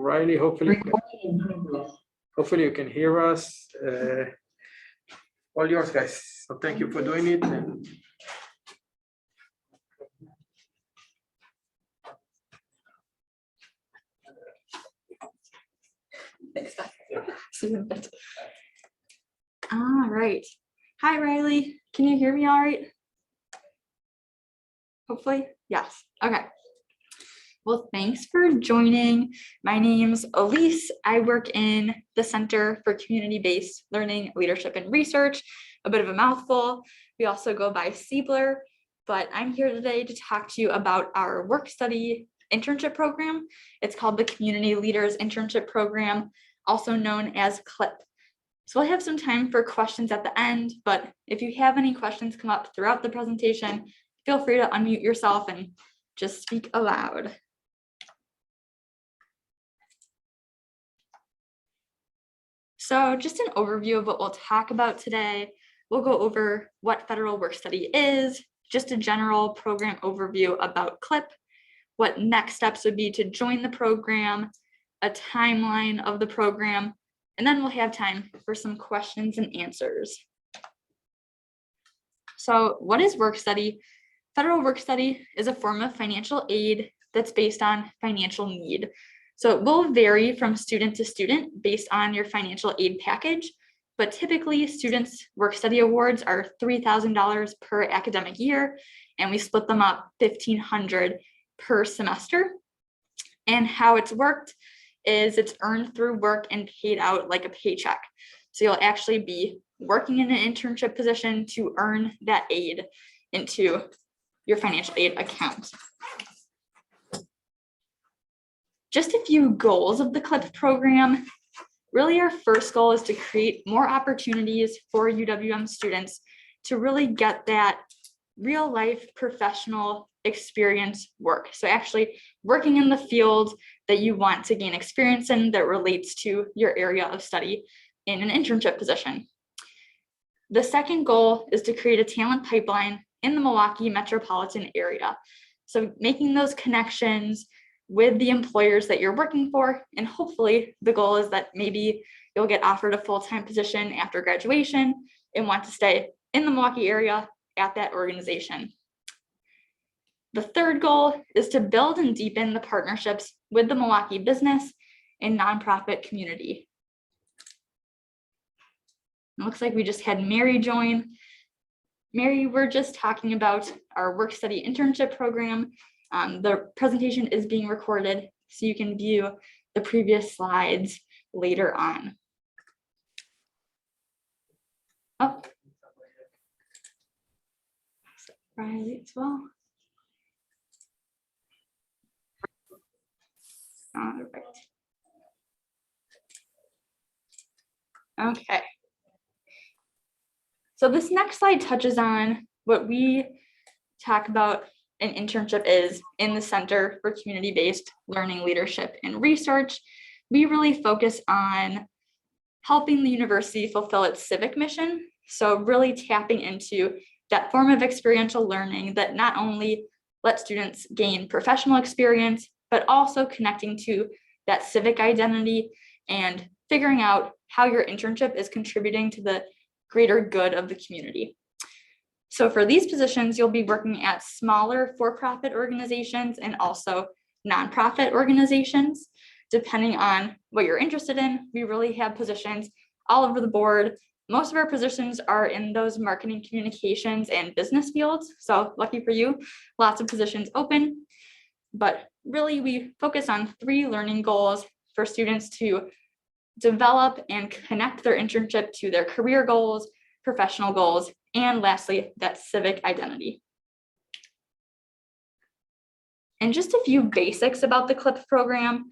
Riley, hopefully you can hear us. All yours, guys. So thank you for doing it. And thanks. All right. Hi, Riley. Can you hear me all right? Hopefully, yes. Okay. Well, thanks for joining. My name's Elise. I work in the Center for Community-Based Learning, Leadership, and Research, a bit of a mouthful. We also go by Siebler, but I'm here today to talk to you about our work study internship program. It's called the Community Leaders Internship Program, also known as CLIP. So we'll have some time for questions at the end, but if you have any questions come up throughout the presentation, feel free to unmute yourself and just speak aloud. So just an overview of what we'll talk about today. We'll go over what federal work study is, just a general program overview about CLIP, what next steps would be to join the program, a timeline of the program, and then we'll have time for some questions and answers. So what is work study? Federal work study is a form of financial aid that's based on financial need. So it will vary from student to student based on your financial aid package, but typically students' work study awards are $3,000 per academic year, and we split them up $1,500 per semester. And how it's worked is it's earned through work and paid out like a paycheck. So you'll actually be working in an internship position to earn that aid into your financial aid account. Just a few goals of the CLIP program. Really, our first goal is to create more opportunities for UWM students to really get that real life professional experience work. So actually working in the field that you want to gain experience in that relates to your area of study in an internship position. The second goal is to create a talent pipeline in the Milwaukee metropolitan area. So making those connections with the employers that you're working for, and hopefully the goal is that maybe you'll get offered a full-time position after graduation and want to stay in the Milwaukee area at that organization. The third goal is to build and deepen the partnerships with the Milwaukee business and nonprofit community. It looks like we just had Mary join. Mary, we're just talking about our work study internship program. The presentation is being recorded, so you can view the previous slides later on. Oh, Riley as well. All right. Okay. So this next slide touches on what we talk about an internship is in the Center for Community-Based Learning, Leadership, and Research. We really focus on helping the university fulfill its civic mission. So really tapping into that form of experiential learning that not only lets students gain professional experience, but also connecting to that civic identity and figuring out how your internship is contributing to the greater good of the community. So for these positions, you'll be working at smaller for-profit organizations and also nonprofit organizations, depending on what you're interested in. We really have positions all over the board. Most of our positions are in those marketing, communications, and business fields. So lucky for you, lots of positions open. But really, we focus on 3 learning goals for students to develop and connect their internship to their career goals, professional goals, and lastly, that civic identity. And just a few basics about the CLIP program.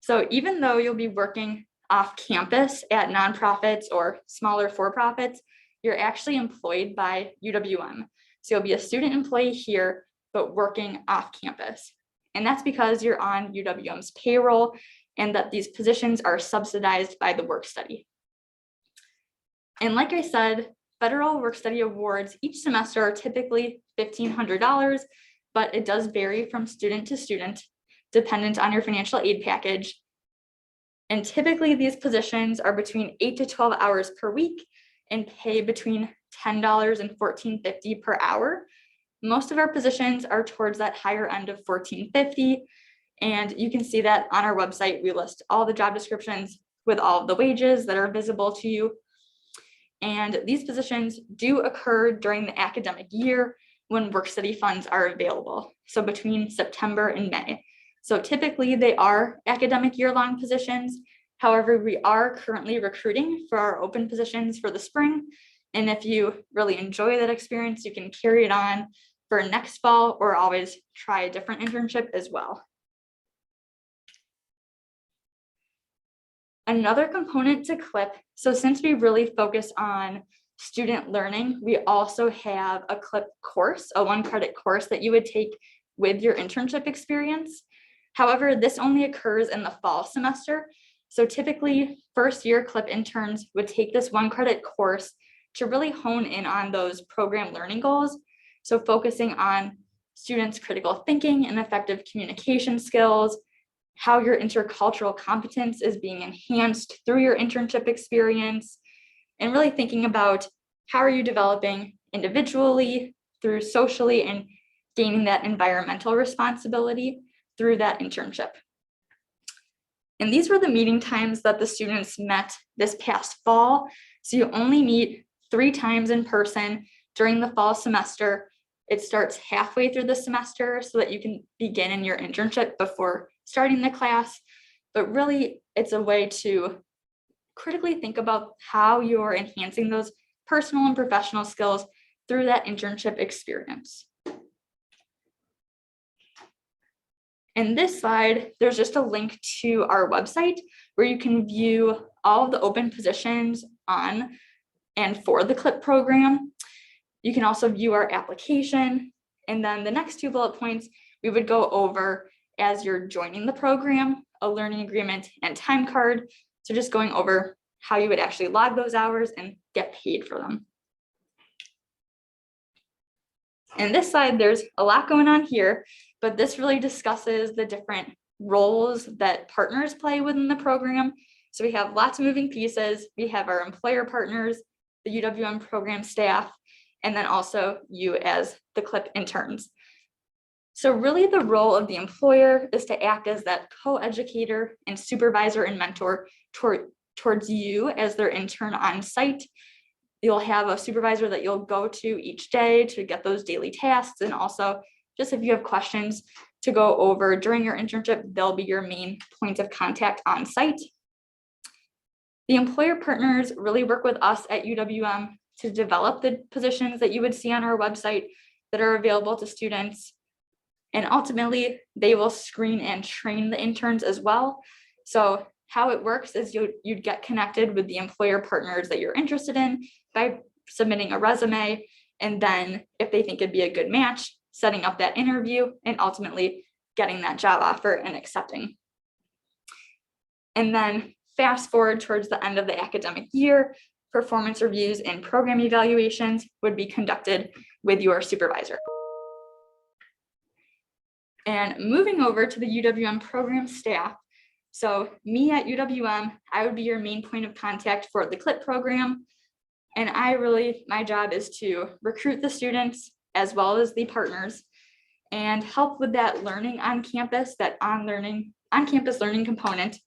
So even though you'll be working off campus at nonprofits or smaller for-profits, you're actually employed by UWM. So you'll be a student employee here, but working off campus. And that's because you're on UWM's payroll and that these positions are subsidized by the work study. And like I said, federal work study awards each semester are typically $1,500, but it does vary from student to student, dependent on your financial aid package. And typically these positions are between 8 to 12 hours per week and pay between $10 and $14.50 per hour. Most of our positions are towards that higher end of $14.50. And you can see that on our website, we list all the job descriptions with all of the wages that are visible to you. And these positions do occur during the academic year when work study funds are available. So between September and May. So typically they are academic year-long positions. However, we are currently recruiting for our open positions for the spring. And if you really enjoy that experience, you can carry it on for next fall or always try a different internship as well. Another component to CLIP, so since we really focus on student learning, we also have a CLIP course, a 1-credit course that you would take with your internship experience. However, this only occurs in the fall semester. So typically first year CLIP interns would take this 1-credit course to really hone in on those program learning goals. So focusing on students' critical thinking and effective communication skills, how your intercultural competence is being enhanced through your internship experience, and really thinking about how are you developing individually, through socially, and gaining that environmental responsibility through that internship. And these were the meeting times that the students met this past fall. So you only meet 3 times in person during the fall semester. It starts halfway through the semester so that you can begin in your internship before starting the class. But really, it's a way to critically think about how you're enhancing those personal and professional skills through that internship experience. In this slide, there's just a link to our website where you can view all of the open positions on and for the CLIP program. You can also view our application. And then the next 2 bullet points we would go over as you're joining the program, a learning agreement and time card. So just going over how you would actually log those hours and get paid for them. In this slide, there's a lot going on here, but this really discusses the different roles that partners play within the program. So we have lots of moving pieces. We have our employer partners, the UWM program staff, and then also you as the CLIP interns. So really the role of the employer is to act as that co-educator and supervisor and mentor towards you as their intern on site. You'll have a supervisor that you'll go to each day to get those daily tasks, and also just if you have questions to go over during your internship, they'll be your main point of contact on site. The employer partners really work with us at UWM to develop the positions that you would see on our website that are available to students. And ultimately, they will screen and train the interns as well. So how it works is you'd get connected with the employer partners that you're interested in by submitting a resume. And then if they think it'd be a good match, setting up that interview and ultimately getting that job offer and accepting. And then fast forward towards the end of the academic year, performance reviews and program evaluations would be conducted with your supervisor. And moving over to the UWM program staff. So me at UWM, I would be your main point of contact for the CLIP program. And my job is to recruit the students as well as the partners and help with that learning on campus, that on-campus learning component,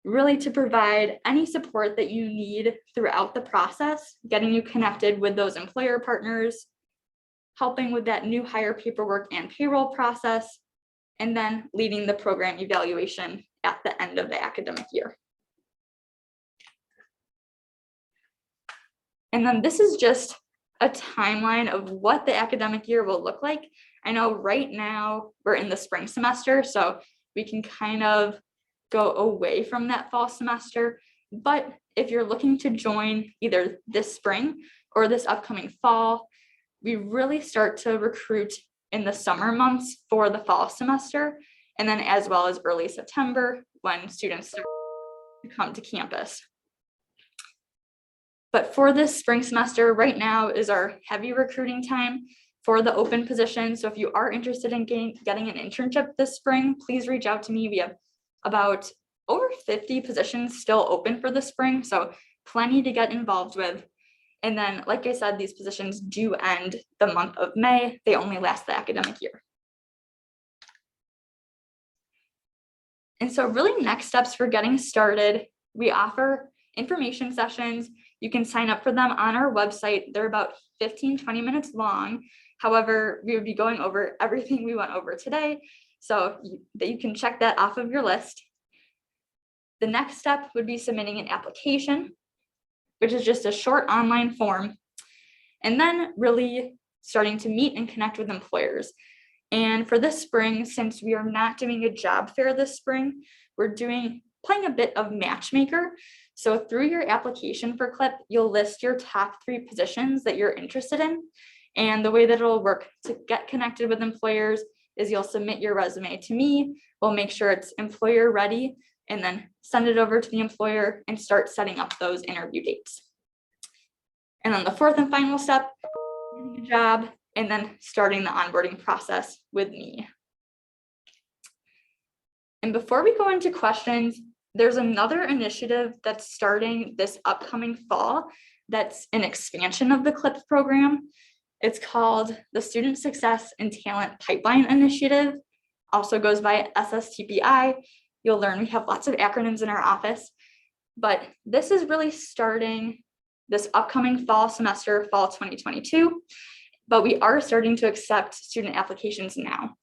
really to provide any support that you need throughout the process, getting you connected with those employer partners, helping with that new hire paperwork and payroll process, and then leading the program evaluation at the end of the academic year. And then this is just a timeline of what the academic year will look like. I know right now we're in the spring semester, so we can kind of go away from that fall semester. But if you're looking to join either this spring or this upcoming fall, we really start to recruit in the summer months for the fall semester, and then as well as early September when students start to come to campus. But for this spring semester, right now is our heavy recruiting time for the open position. So if you are interested in getting an internship this spring, please reach out to me. We have about over 50 positions still open for the spring, so plenty to get involved with. And then, like I said, these positions do end the month of May. They only last the academic year. And so really next steps for getting started, we offer information sessions. You can sign up for them on our website. They're about 15-20 minutes long. However, we would be going over everything we went over today, so that you can check that off of your list. The next step would be submitting an application, which is just a short online form, and then really starting to meet and connect with employers. And for this spring, since we are not doing a job fair this spring, we're playing a bit of matchmaker. So through your application for CLIP, you'll list your top 3 positions that you're interested in. And the way that it'll work to get connected with employers is you'll submit your resume to me. We'll make sure it's employer ready, and then send it over to the employer and start setting up those interview dates. And then the fourth and final step, getting a job, and then starting the onboarding process with me. And before we go into questions, there's another initiative that's starting this upcoming fall that's an expansion of the CLIP program. It's called the Student Success and Talent Pipeline Initiative, also goes by SSTPI. You'll learn we have lots of acronyms in our office, but this is really starting this upcoming fall semester, fall 2022, but we are starting to accept student applications now.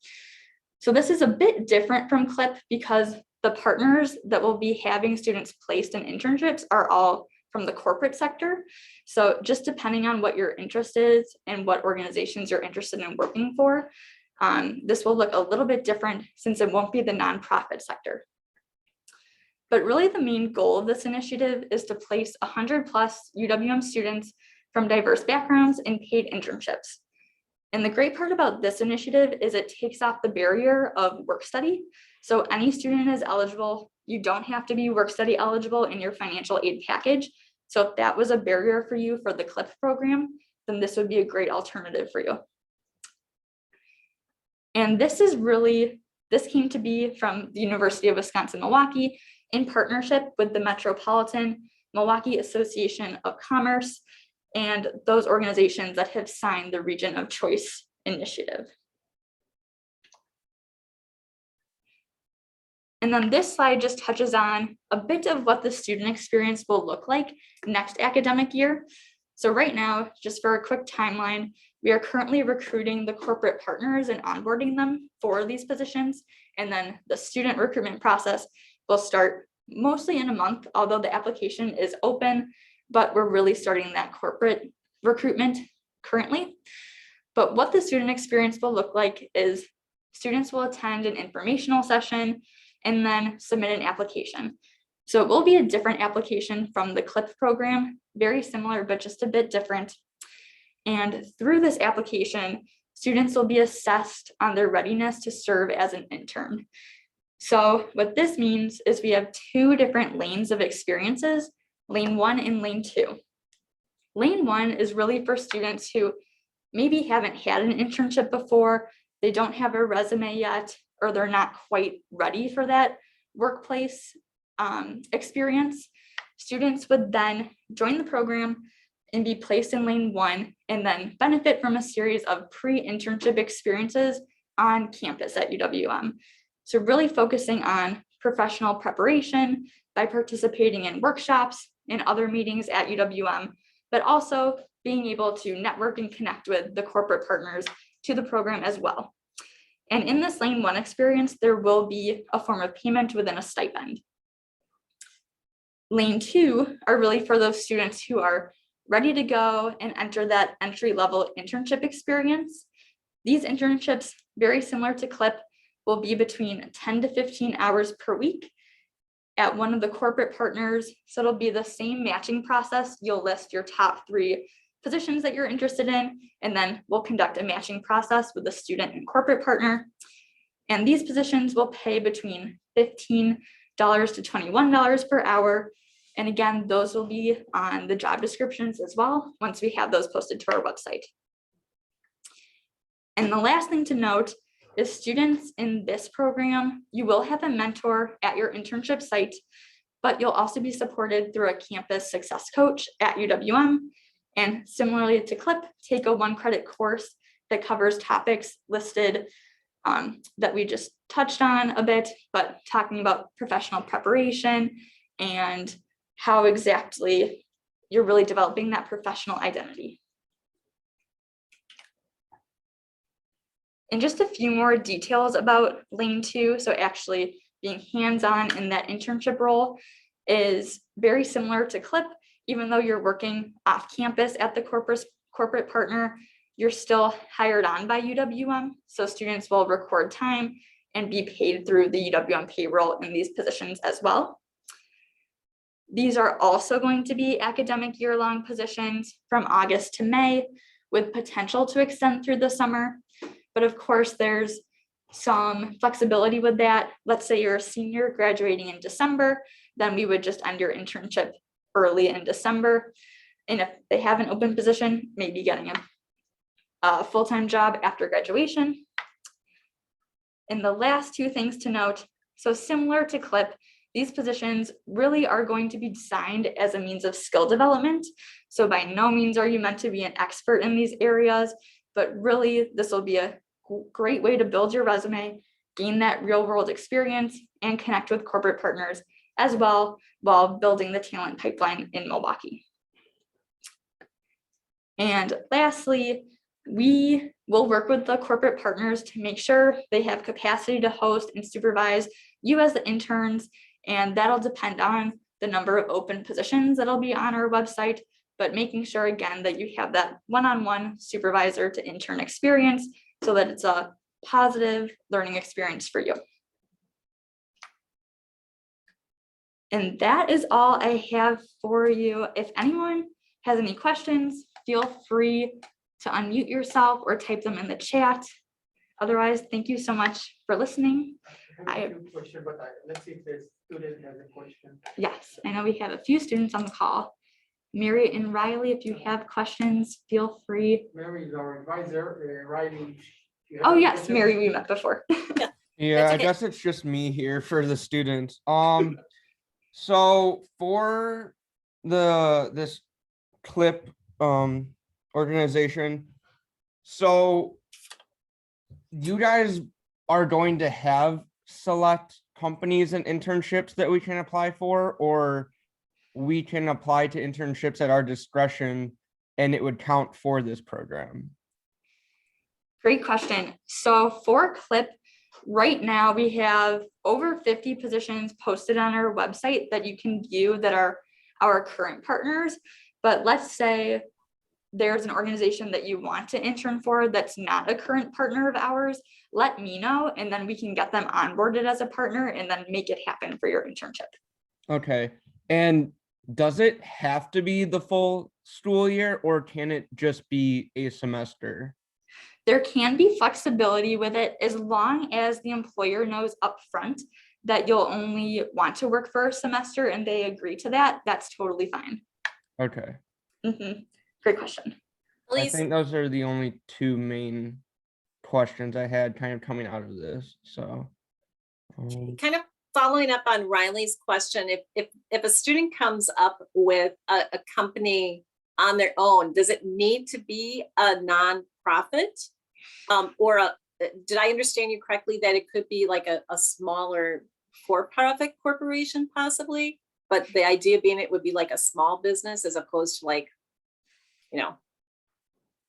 So this is a bit different from CLIP because the partners that will be having students placed in internships are all from the corporate sector. So just depending on what your interest is and what organizations you're interested in working for, this will look a little bit different since it won't be the nonprofit sector. But really the main goal of this initiative is to place 100+ UWM students from diverse backgrounds in paid internships. And the great part about this initiative is it takes off the barrier of work study. So any student is eligible. You don't have to be work study eligible in your financial aid package. So if that was a barrier for you for the CLIP program, then this would be a great alternative for you. And this came to be from the University of Wisconsin-Milwaukee in partnership with the Metropolitan Milwaukee Association of Commerce and those organizations that have signed the Region of Choice initiative. And then this slide just touches on a bit of what the student experience will look like next academic year. So right now, just for a quick timeline, we are currently recruiting the corporate partners and onboarding them for these positions. And then the student recruitment process will start mostly in a month, although the application is open, but we're really starting that corporate recruitment currently. But what the student experience will look like is students will attend an informational session and then submit an application. So it will be a different application from the CLIP program, very similar, but just a bit different. And through this application, students will be assessed on their readiness to serve as an intern. So what this means is we have 2 different lanes of experiences, lane 1 and lane 2. Lane 1 is really for students who maybe haven't had an internship before, they don't have a resume yet, or they're not quite ready for that workplace experience. Students would then join the program and be placed in lane 1 and then benefit from a series of pre-internship experiences on campus at UWM. So really focusing on professional preparation by participating in workshops and other meetings at UWM, but also being able to network and connect with the corporate partners to the program as well. And in this lane 1 experience, there will be a form of payment within a stipend. Lane 2 are really for those students who are ready to go and enter that entry-level internship experience. These internships, very similar to CLIP, will be between 10 to 15 hours per week at one of the corporate partners. So it'll be the same matching process. You'll list your top 3 positions that you're interested in, and then we'll conduct a matching process with the student and corporate partner. And these positions will pay between $15 to $21 per hour. And again, those will be on the job descriptions as well, once we have those posted to our website. And the last thing to note is students in this program, you will have a mentor at your internship site, but you'll also be supported through a campus success coach at UWM. And similarly to CLIP, take a 1-credit course that covers topics listed that we just touched on a bit, but talking about professional preparation and how exactly you're really developing that professional identity. And just a few more details about Lane 2. So actually being hands-on in that internship role is very similar to CLIP. Even though you're working off campus at the corporate partner, you're still hired on by UWM. So students will record time and be paid through the UWM payroll in these positions as well. These are also going to be academic year-long positions from August to May, with potential to extend through the summer. But of course, there's some flexibility with that. Let's say you're a senior graduating in December, then we would just end your internship early in December. And if they have an open position, maybe getting a full-time job after graduation. And the last two things to note, so similar to CLIP, these positions really are going to be designed as a means of skill development. So by no means are you meant to be an expert in these areas, but really this will be a great way to build your resume, gain that real world experience, and connect with corporate partners as well while building the talent pipeline in Milwaukee. And lastly, we will work with the corporate partners to make sure they have capacity to host and supervise you as the interns, and that'll depend on the number of open positions that'll be on our website, but making sure again that you have that one-on-one supervisor to intern experience so that it's a positive learning experience for you. And that is all I have for you. If anyone has any questions, feel free to unmute yourself or type them in the chat. Otherwise, thank you so much for listening. I have a question, but let's see if the student has a question. Yes, I know we have a few students on the call. Mary and Riley, if you have questions, feel free. Mary is our advisor. Riley. Oh yes, Mary, we met before. Yeah, I guess it's just me here for the students. So for this CLIP organization, so you guys are going to have select companies and internships that we can apply for, or we can apply to internships at our discretion and it would count for this program? Great question. So for CLIP, right now we have over 50 positions posted on our website that you can view that are our current partners. But let's say there's an organization that you want to intern for that's not a current partner of ours, let me know, and then we can get them onboarded as a partner and then make it happen for your internship. Okay. And does it have to be the full school year, or can it just be a semester? There can be flexibility with it as long as the employer knows upfront that you'll only want to work for a semester and they agree to that. That's totally fine. Okay. Great question. I think those are the only two main questions I had kind of coming out of this. So kind of following up on Riley's question, if a student comes up with a company on their own, does it need to be a nonprofit? Or did I understand you correctly that it could be like a smaller for-profit corporation possibly, but the idea being it would be like a small business as opposed to like, you know,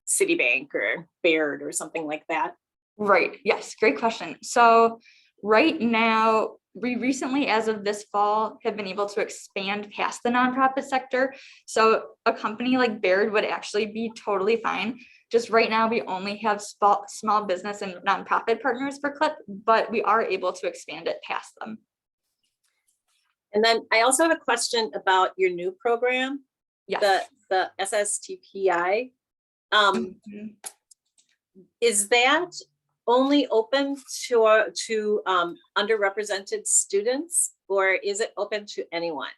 Citibank or Baird or something like that? Right. Yes. Great question. So right now, we recently, as of this fall, have been able to expand past the nonprofit sector. So a company like Baird would actually be totally fine. Just right now, we only have small business and nonprofit partners for CLIP, but we are able to expand it past them. And then I also have a question about your new program, Yes. the SSTPI. Is that only open to underrepresented students, or is it open to anyone?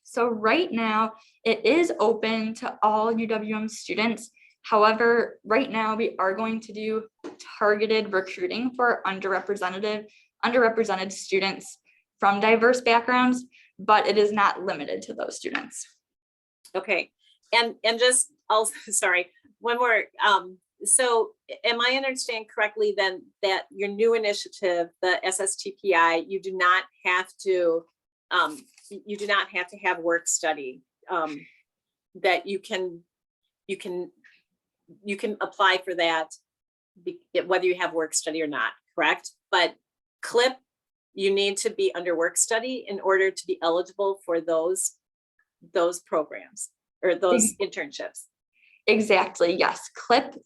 So right now, it is open to all UWM students. However, right now we are going to do targeted recruiting for underrepresented students from diverse backgrounds, but it is not limited to those students. Okay, and just also, sorry, one more. So am I understand correctly then that your new initiative, the SSTPI, you do not have to have work study, that you can apply for that whether you have work study or not, correct? But CLIP, you need to be under work study in order to be eligible for those programs or those internships. Exactly, yes. CLIP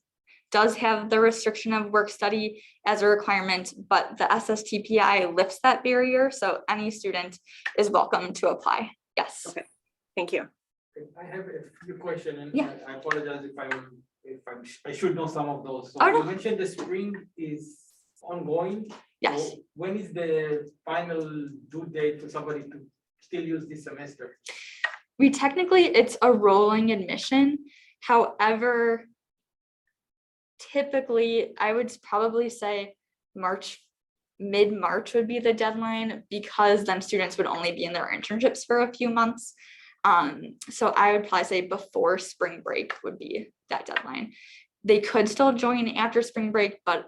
does have the restriction of work study as a requirement, but the SSTPI lifts that barrier, so any student is welcome to apply. Yes. Okay, thank you. I have a few questions, and Yeah. I apologize if I should know some of those. So Oh, no. you mentioned the spring is ongoing. Yes. So when is the final due date for somebody to still use this semester? It's a rolling admission. However, typically I would probably say mid-March would be the deadline, because then students would only be in their internships for a few months. So I would probably say before spring break would be that deadline. They could still join after spring break, but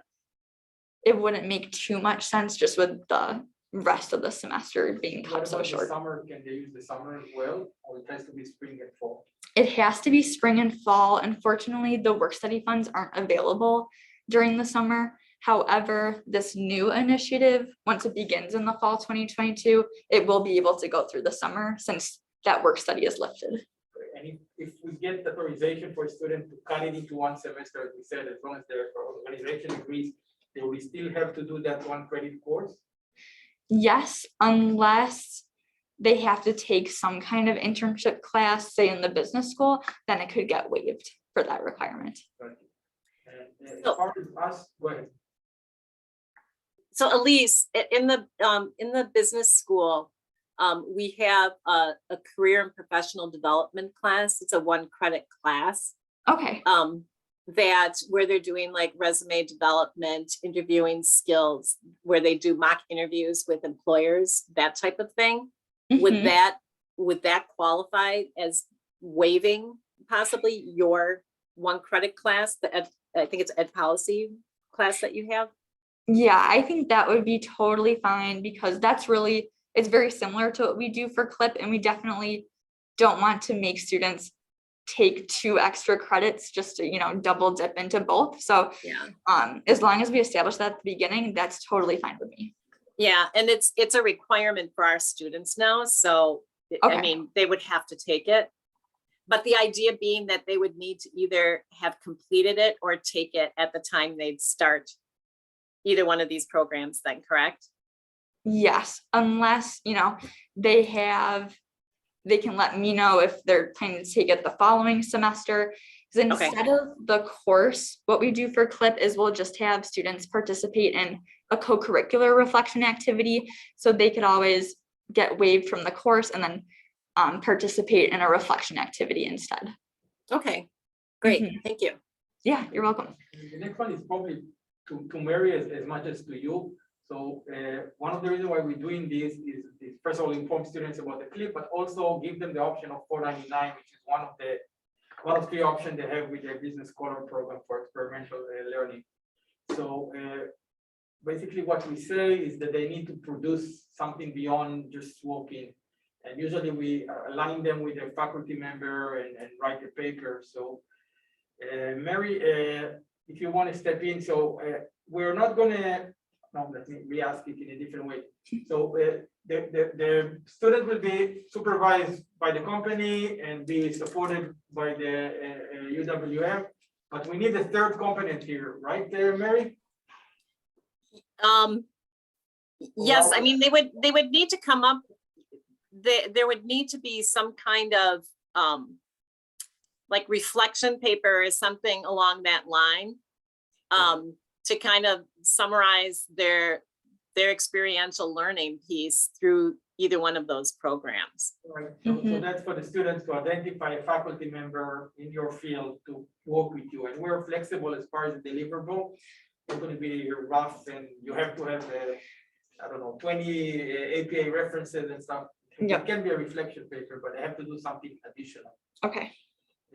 it wouldn't make too much sense just with the rest of the semester being cut What so about the short. summer? Can they use the summer as well, or it has to be spring and fall? It has to be spring and fall. Unfortunately, the work study funds aren't available during the summer. However, this new initiative, once it begins in the fall 2022, it will be able to go through the summer since that work study is lifted. And if we get authorization for a student to cut it into one semester, as we said, as long as their organization agrees, they will still have to do that one credit course? Yes, unless they have to take some kind of internship class, say in the business school, then it could get waived for that requirement. And as far as us, go ahead. So Elise, in the business school, we have a career and professional development class. It's a 1-credit class. Okay. That where they're doing like resume development, interviewing skills, where they do mock interviews with employers, that type of thing. Mhm. Would that qualify as waiving possibly your 1-credit class, I think it's ed policy class that you have? Yeah, I think that would be totally fine, because it's very similar to what we do for CLIP, and we definitely don't want to make students take 2 extra credits just to, double dip into both. So Yeah. As long as we establish that at the beginning, that's totally fine with me. Yeah, and it's a requirement for our students now, so I Okay. mean, they would have to take it. But the idea being that they would need to either have completed it or take it at the time they'd start either one of these programs then, correct? Yes, unless, they can let me know if they're planning to take it the following semester. Because Okay. instead of the course, what we do for CLIP is we'll just have students participate in a co-curricular reflection activity. So they could always get waived from the course and then participate in a reflection activity instead. Okay, great, Mhm. thank you. Yeah, you're welcome. The next one is probably to Mary as much as to you. So one of the reasons why we're doing this is first of all inform students about the CLIP, but also give them the option of 499, which is one of 3 options they have with their business scholar program for experiential learning. So basically what we say is that they need to produce something beyond just walking. And usually we align them with a faculty member and write a paper. So Mary, if you want to step in, so we're not gonna, no, let me re-ask it in a different way. So the student will be supervised by the company and be supported by the UWM, but we need a third component here, right there, Mary? Yes, I mean, they would need to come up, there would need to be some kind of like reflection paper or something along that line, to kind of summarize their experiential learning piece through either one of those programs. Right, so that's for the students to identify a faculty member in your field to work with you, and we're flexible as far as the deliverable. It's going to be rough, and you have to have, I don't know, 20 APA references and stuff. Yeah. It can be a reflection paper, but I have to do something additional. Okay.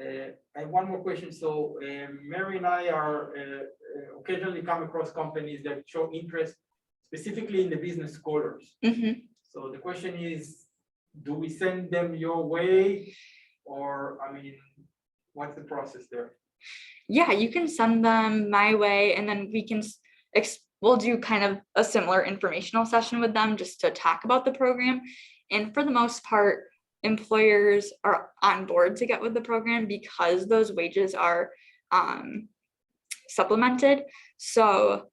I have one more question. So Mary and I are occasionally come across companies that show interest specifically in the business scholars. Mhm. So the question is, do we send them your way, or, I mean, what's the process there? Yeah, you can send them my way, and then we can we'll do kind of a similar informational session with them just to talk about the program. And for the most part, employers are on board to get with the program because those wages are supplemented. So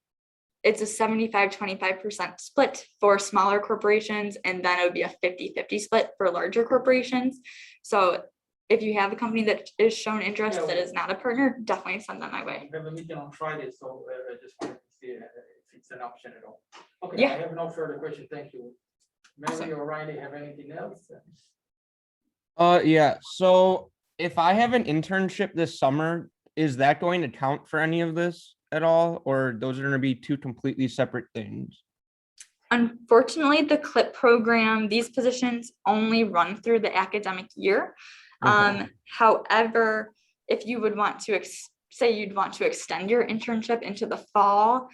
it's a 75-25% split for smaller corporations, and then it would be a 50-50 split for larger corporations. So if you have a company that is shown interest that is not a partner, definitely send them my way. We have a meeting on Friday, so I just wanted to see if it's an option at all. Okay, Yeah. I have no further questions. Thank you. Mary or Riley, have anything else? Yeah, so if I have an internship this summer, is that going to count for any of this at all? Or those are gonna be two completely separate things? Unfortunately, the CLIP program, these positions only run through the academic year. Okay. However, if you would want to say you'd want to extend your internship into the fall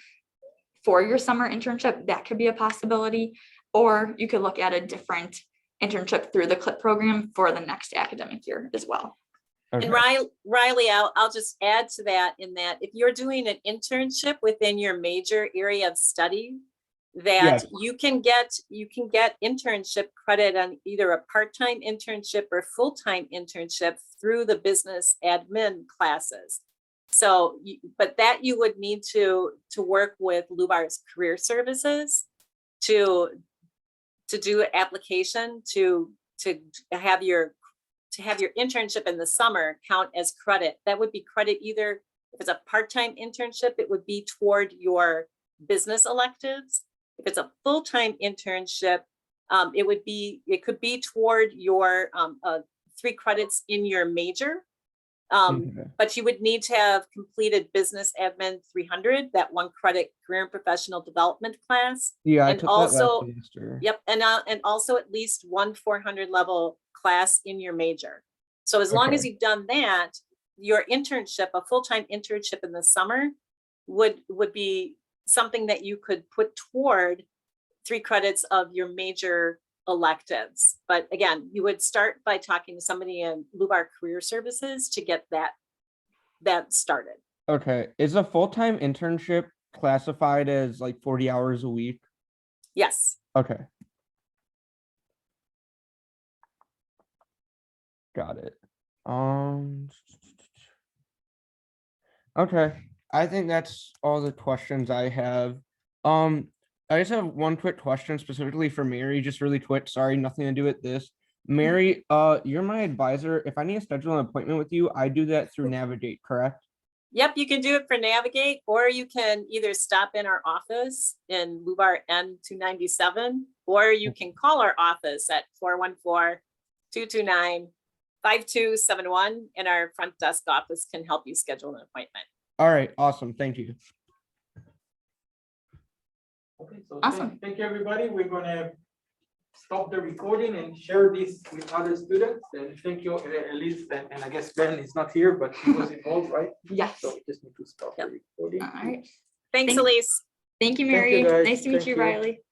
for your summer internship, that could be a possibility. Or you could look at a different internship through the CLIP program for the next academic year as well. Okay. And Riley, I'll just add to that in that if you're doing an internship within your major area of study, that Yes. you can get internship credit on either a part-time internship or full-time internship through the business admin classes. So, but that you would need to work with Lubar's Career Services to do an application to have your internship in the summer count as credit. That would be credit either if it's a part-time internship, it would be toward your business electives. If it's a full-time internship, it could be toward your 3 credits in your major. Okay. But you would need to have completed Business Admin 300, that 1 credit career and professional development class. Yeah, I And took that also- last semester. Yep, and also at least 1 400 level class in your major. So as long as Okay. you've done that, your internship, a full-time internship in the summer would be something that you could put toward 3 credits of your major electives. But again, you would start by talking to somebody in Lubar Career Services to get that started. Okay, is a full-time internship classified as like 40 hours a week? Yes. Okay. Got it. Okay, I think that's all the questions I have. I just have one quick question specifically for Mary, just really quick. Sorry, nothing to do with this. Mary, you're my advisor. If I need to schedule an appointment with you, I do that through Navigate, correct? Yep, you can do it for Navigate, or you can either stop in our office in Lubar N297, or you can call our office at 414-229-5271, and our front desk office can help you schedule an appointment. All right, awesome. Thank you. Okay, so Awesome. thank you, everybody. We're gonna stop the recording and share this with other students. And thank you, Elise, and I guess Ben is not here, but he was involved, right? Yes. So we just need to stop the Yep. recording. All right. Thanks, Thank- Elise. Thank you, Thank you, Mary. guys. Nice to meet Thank you, you. Riley.